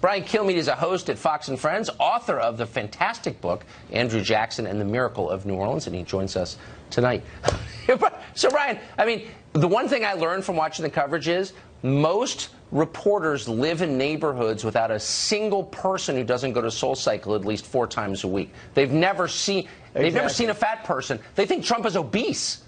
Brian Kilmeade is a host at Fox and Friends, author of the fantastic book, Andrew Jackson and the Miracle of New Orleans, and he joins us tonight. So, Brian, I mean, the one thing I learned from watching the coverage is most reporters live in neighborhoods without a single person who doesn't go to SoulCycle at least 4 times a week. They've never seen a fat person. They think Trump is obese.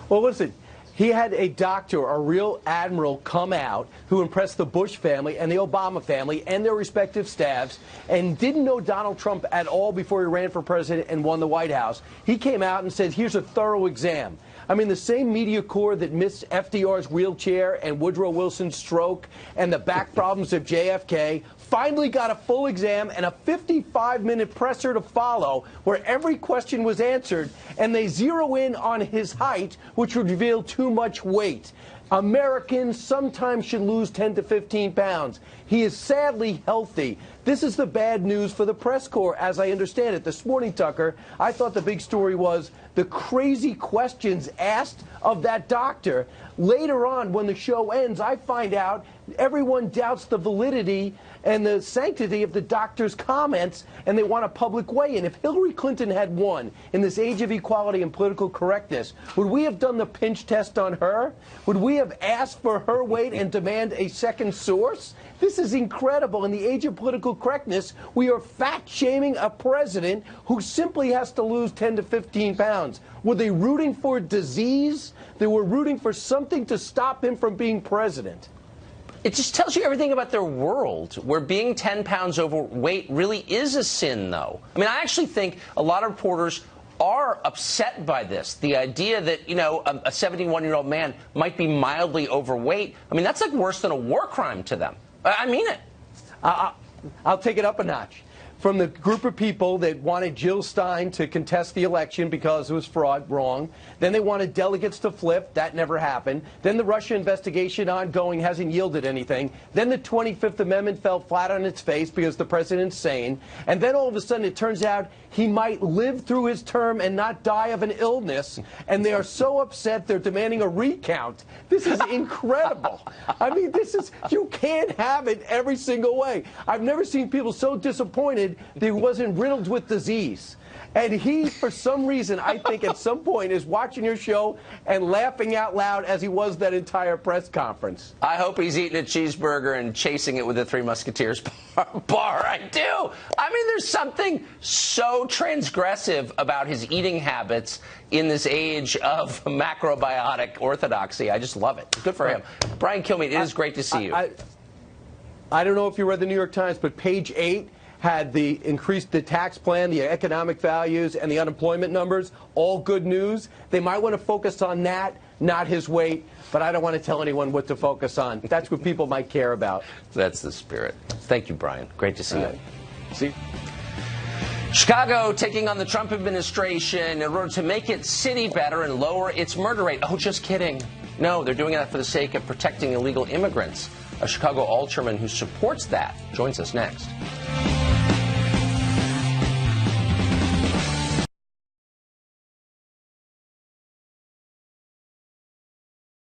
Well, listen, he had a doctor, a real admiral, come out who impressed the Bush family and the Obama family and their respective staffs and didn't know Donald Trump at all before he ran for president and won the White House. He came out and said, here's a thorough exam. I mean, the same media corps that missed FDR's wheelchair and Woodrow Wilson's stroke and the back problems of JFK finally got a full exam and a 55-minute presser to follow where every question was answered, and they zero in on his height, which would reveal too much weight. Americans sometimes should lose 10 to 15 pounds. He is sadly healthy. This is the bad news for the press corps, as I understand it. This morning, Tucker, I thought the big story was the crazy questions asked of that doctor. Later on, when the show ends, I find out everyone doubts the validity and the sanctity of the doctor's comments, and they want a public weigh-in. If Hillary Clinton had won in this age of equality and political correctness, would we have done the pinch test on her? Would we have asked for her weight and demand a second source? This is incredible. In the age of political correctness, we are fat-shaming a president who simply has to lose 10 to 15 pounds. Were they rooting for disease? They were rooting for something to stop him from being president. It just tells you everything about their world, where being 10 pounds overweight really is a sin, though. I mean, I actually think a lot of reporters are upset by this. The idea that, you know, a 71-year-old man might be mildly overweight, I mean, that's like worse than a war crime to them. I mean it. I'll take it up a notch. From the group of people that wanted Jill Stein to contest the election because it was fraud, wrong. Then they wanted delegates to flip. That never happened. Then the Russia investigation ongoing hasn't yielded anything. Then the 25th Amendment fell flat on its face because the president's sane. And then all of a sudden it turns out he might live through his term and not die of an illness. And they are so upset they're demanding a recount. This is incredible. I mean, you can't have it every single way. I've never seen people so disappointed that he wasn't riddled with disease. And he, for some reason, I think at some point is watching your show and laughing out loud as he was that entire press conference. I hope he's eating a cheeseburger and chasing it with a Three Musketeers bar. I do. I mean, there's something so transgressive about his eating habits in this age of macrobiotic orthodoxy. I just love it. Good for him. Brian Kilmeade, it is great to see you. I don't know if you read the New York Times, but page 8 had the tax plan, the economic values, and the unemployment numbers, all good news. They might want to focus on that, not his weight, but I don't want to tell anyone what to focus on. That's what people might care about. That's the spirit. Thank you, Brian. Great to see you. See? Chicago taking on the Trump administration in order to make its city better and lower its murder rate. Oh, just kidding. No, they're doing that for the sake of protecting illegal immigrants. A Chicago alderman who supports that joins us next.